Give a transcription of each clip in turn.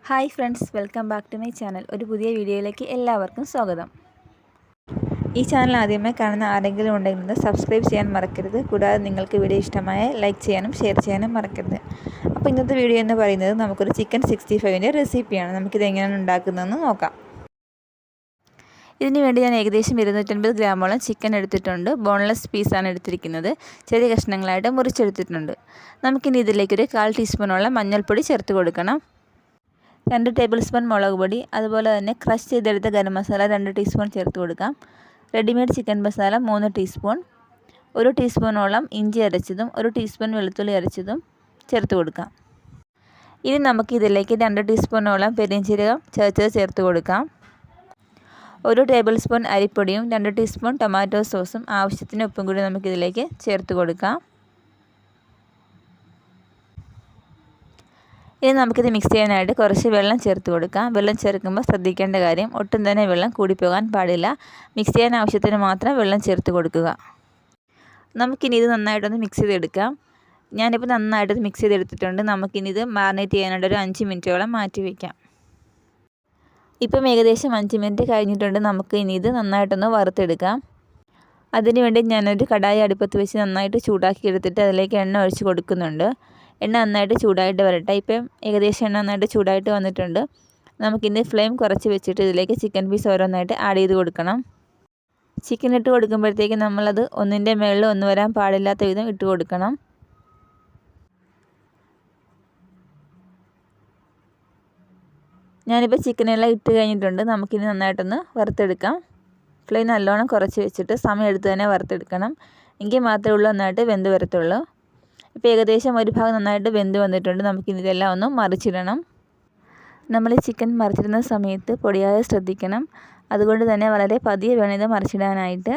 Hi friends, welcome back to my channel. ഒരു പുതിയ വീഡിയോയിലേക്ക് എല്ലാവർക്കും സ്വാഗതം. ഈ ചാനൽ ആദ്യമായി കാണുന്ന ആരെങ്കിലും ഉണ്ടെങ്കിൽ സബ്സ്ക്രൈബ് ചെയ്യാൻ മറക്കരുത്. കൂടാതെ നിങ്ങൾക്ക് വീഡിയോ ഇഷ്ടമായ ലൈക്ക് ചെയ്യാനും ഷെയർ ചെയ്യാനും മറക്കരുത്. അപ്പോൾ ഇന്നത്തെ വീഡിയോ എന്ന് പറയുന്നത് നമുക്കൊരു ചിക്കൻ 65ൻ്റെ റെസിപ്പിയാണ്. നമുക്കിത് എങ്ങനെയാണ് ഉണ്ടാക്കുന്നതെന്ന് നോക്കാം. ഇതിന് വേണ്ടി ഞാൻ ഏകദേശം 250 ഗ്രാമോളം ചിക്കൻ എടുത്തിട്ടുണ്ട്. ബോൺലെസ് പീസാണ് എടുത്തിരിക്കുന്നത്. ചെറിയ കഷ്ണങ്ങളായിട്ട് മുറിച്ചെടുത്തിട്ടുണ്ട്. നമുക്കിനി ഇതിലേക്കൊരു 1/4 ടീസ്പൂണോളം മഞ്ഞൾപ്പൊടി ചേർത്ത് കൊടുക്കണം. 2 ടേബിൾ സ്പൂൺ മുളക് പൊടി, അതുപോലെ തന്നെ ക്രഷ് ചെയ്തെടുത്ത ഗരം മസാല 2 ടീസ്പൂൺ ചേർത്ത് കൊടുക്കാം. റെഡിമെയ്ഡ് ചിക്കൻ മസാല 3 ടീസ്പൂൺ, 1 ടീസ്പൂണോളം ഇഞ്ചി അരച്ചതും 1 ടീസ്പൂൺ വെളുത്തുള്ളി അരച്ചതും ചേർത്ത് കൊടുക്കാം. ഇനി നമുക്ക് ഇതിലേക്ക് 2 ടീസ്പൂണോളം പെരിഞ്ചീരകം ചതച്ചത് ചേർത്ത് കൊടുക്കാം. 1 ടേബിൾ സ്പൂൺ അരിപ്പൊടിയും 2 ടീസ്പൂൺ ടൊമാറ്റോ സോസും ആവശ്യത്തിന് ഉപ്പും കൂടി നമുക്കിതിലേക്ക് ചേർത്ത് കൊടുക്കാം. ഇനി നമുക്കിത് മിക്സ് ചെയ്യാനായിട്ട് കുറച്ച് വെള്ളം ചേർത്ത് കൊടുക്കാം. വെള്ളം ചേർക്കുമ്പോൾ ശ്രദ്ധിക്കേണ്ട കാര്യം, ഒട്ടും തന്നെ വെള്ളം കൂടിപ്പോകാൻ പാടില്ല. മിക്സ് ചെയ്യാൻ ആവശ്യത്തിന് മാത്രം വെള്ളം ചേർത്ത് കൊടുക്കുക. നമുക്കിനി ഇത് നന്നായിട്ടൊന്ന് മിക്സ് ചെയ്തെടുക്കാം. ഞാനിപ്പോൾ നന്നായിട്ട് മിക്സ് ചെയ്തെടുത്തിട്ടുണ്ട്. നമുക്കിനി ഇത് മാറിനേറ്റ് ചെയ്യാനായിട്ട് ഒരു 5 മിനിറ്റോളം മാറ്റി വയ്ക്കാം. ഇപ്പം ഏകദേശം 5 മിനിറ്റ് കഴിഞ്ഞിട്ടുണ്ട്. നമുക്ക് ഇനി ഇത് നന്നായിട്ടൊന്ന് വറുത്തെടുക്കാം. അതിനുവേണ്ടി ഞാനൊരു കടായി അടുപ്പത്ത് വെച്ച് നന്നായിട്ട് ചൂടാക്കി എടുത്തിട്ട് അതിലേക്ക് എണ്ണ ഒഴിച്ച് കൊടുക്കുന്നുണ്ട്. എണ്ണ നന്നായിട്ട് ചൂടായിട്ട് വരട്ടെ. ഇപ്പം ഏകദേശം എണ്ണ നന്നായിട്ട് ചൂടായിട്ട് വന്നിട്ടുണ്ട്. നമുക്കിനി ഫ്ലെയിം കുറച്ച് വെച്ചിട്ട് ഇതിലേക്ക് ചിക്കൻ പീസ് ഓരോന്നായിട്ട് ആഡ് ചെയ്ത് കൊടുക്കണം. ചിക്കൻ ഇട്ട് കൊടുക്കുമ്പോഴത്തേക്ക് നമ്മളത് ഒന്നിൻ്റെ മുകളിൽ ഒന്ന് വരാൻ പാടില്ലാത്ത വിധം ഇട്ട് കൊടുക്കണം. ഞാനിപ്പോൾ ചിക്കനെല്ലാം ഇട്ട് കഴിഞ്ഞിട്ടുണ്ട്. നമുക്കിനി നന്നായിട്ടൊന്ന് വറുത്തെടുക്കാം. ഫ്ലെയിം നല്ലോണം കുറച്ച് വെച്ചിട്ട് സമയം എടുത്ത് തന്നെ വറുത്തെടുക്കണം. എങ്കിൽ മാത്രമേ ഉള്ളൂ നന്നായിട്ട് വെന്ത് വരത്തുള്ളൂ. ഇപ്പോൾ ഏകദേശം ഒരു ഭാഗം നന്നായിട്ട് വെന്ത് വന്നിട്ടുണ്ട്. നമുക്കിനി ഇതെല്ലാം ഒന്ന് മറിച്ചിടണം. നമ്മൾ ഈ ചിക്കൻ മറിച്ചിടുന്ന സമയത്ത് പൊടിയാതെ ശ്രദ്ധിക്കണം. അതുകൊണ്ട് തന്നെ വളരെ പതിയെ വേണം ഇത് മറിച്ചിടാനായിട്ട്.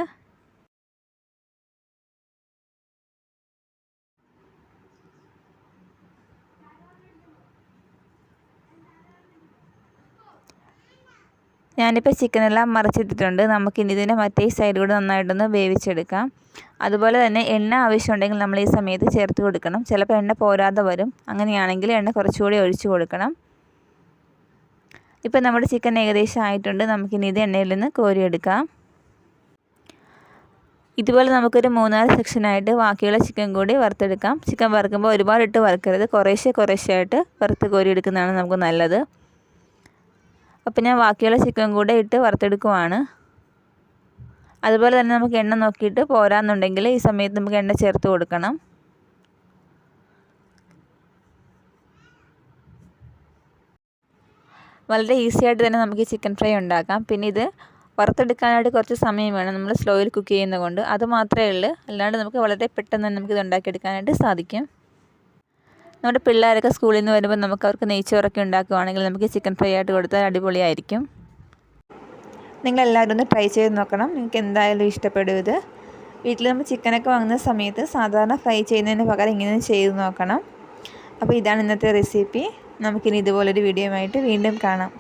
ഞാനിപ്പോൾ ചിക്കനെല്ലാം മറിച്ചിട്ടിട്ടുണ്ട്. നമുക്കിനി ഇതിൻ്റെ മറ്റേ സൈഡ് കൂടെ നന്നായിട്ടൊന്ന് വേവിച്ചെടുക്കാം. അതുപോലെ തന്നെ എണ്ണ ആവശ്യമുണ്ടെങ്കിൽ നമ്മൾ ഈ സമയത്ത് ചേർത്ത് കൊടുക്കണം. ചിലപ്പോൾ എണ്ണ പോരാതെ വരും. അങ്ങനെയാണെങ്കിൽ എണ്ണ കുറച്ചുകൂടി ഒഴിച്ച് കൊടുക്കണം. ഇപ്പോൾ നമ്മുടെ ചിക്കൻ ഏകദേശം ആയിട്ടുണ്ട്. നമുക്കിനി ഇത് എണ്ണയിൽ നിന്ന് കോരിയെടുക്കാം. ഇതുപോലെ നമുക്കൊരു 3-4 സെക്ഷനായിട്ട് ബാക്കിയുള്ള ചിക്കൻ കൂടി വറുത്തെടുക്കാം. ചിക്കൻ വറുക്കുമ്പോൾ ഒരുപാട് ഇട്ട് വറുക്കരുത്. കുറേശ്ശെ ആയിട്ട് വറുത്ത് കോരിയെടുക്കുന്നതാണ് നമുക്ക് നല്ലത്. അപ്പോൾ ഞാൻ ബാക്കിയുള്ള ചിക്കൻ കൂടെ ഇട്ട് വറുത്തെടുക്കുവാണ്. അതുപോലെ തന്നെ നമുക്ക് എണ്ണ നോക്കിയിട്ട് പോരാന്നുണ്ടെങ്കിൽ ഈ സമയത്ത് നമുക്ക് എണ്ണ ചേർത്ത് കൊടുക്കണം. വളരെ ഈസി ആയിട്ട് തന്നെ നമുക്ക് ഈ ചിക്കൻ ഫ്രൈ ഉണ്ടാക്കാം. പിന്നെ ഇത് വറുത്തെടുക്കാനായിട്ട് കുറച്ച് സമയം വേണം. നമ്മൾ സ്ലോയിൽ കുക്ക് ചെയ്യുന്നത് കൊണ്ട് അത് മാത്രമേ ഉള്ളൂ. അല്ലാണ്ട് നമുക്ക് വളരെ പെട്ടെന്ന് തന്നെ നമുക്കിത് ഉണ്ടാക്കിയെടുക്കാനായിട്ട് സാധിക്കും. നമ്മുടെ പിള്ളേരൊക്കെ സ്കൂളിൽ നിന്ന് വരുമ്പോൾ നമുക്ക് അവർക്ക് നെയ്ച്ചോറൊക്കെ ഉണ്ടാക്കുകയാണെങ്കിൽ നമുക്ക് ചിക്കൻ ഫ്രൈ ആയിട്ട് കൊടുത്താൽ അടിപൊളിയായിരിക്കും. നിങ്ങളെല്ലാവരും ഒന്ന് ട്രൈ ചെയ്ത് നോക്കണം. നിങ്ങൾക്ക് എന്തായാലും ഇഷ്ടപ്പെടും ഇത്. വീട്ടിൽ നമ്മൾ ചിക്കനൊക്കെ വാങ്ങുന്ന സമയത്ത് സാധാരണ ഫ്രൈ ചെയ്യുന്നതിന് പകരം ഇങ്ങനെ ചെയ്ത് നോക്കണം. അപ്പോൾ ഇതാണ് ഇന്നത്തെ റെസിപ്പി. നമുക്കിനി ഇതുപോലൊരു വീഡിയോയുമായിട്ട് വീണ്ടും കാണാം.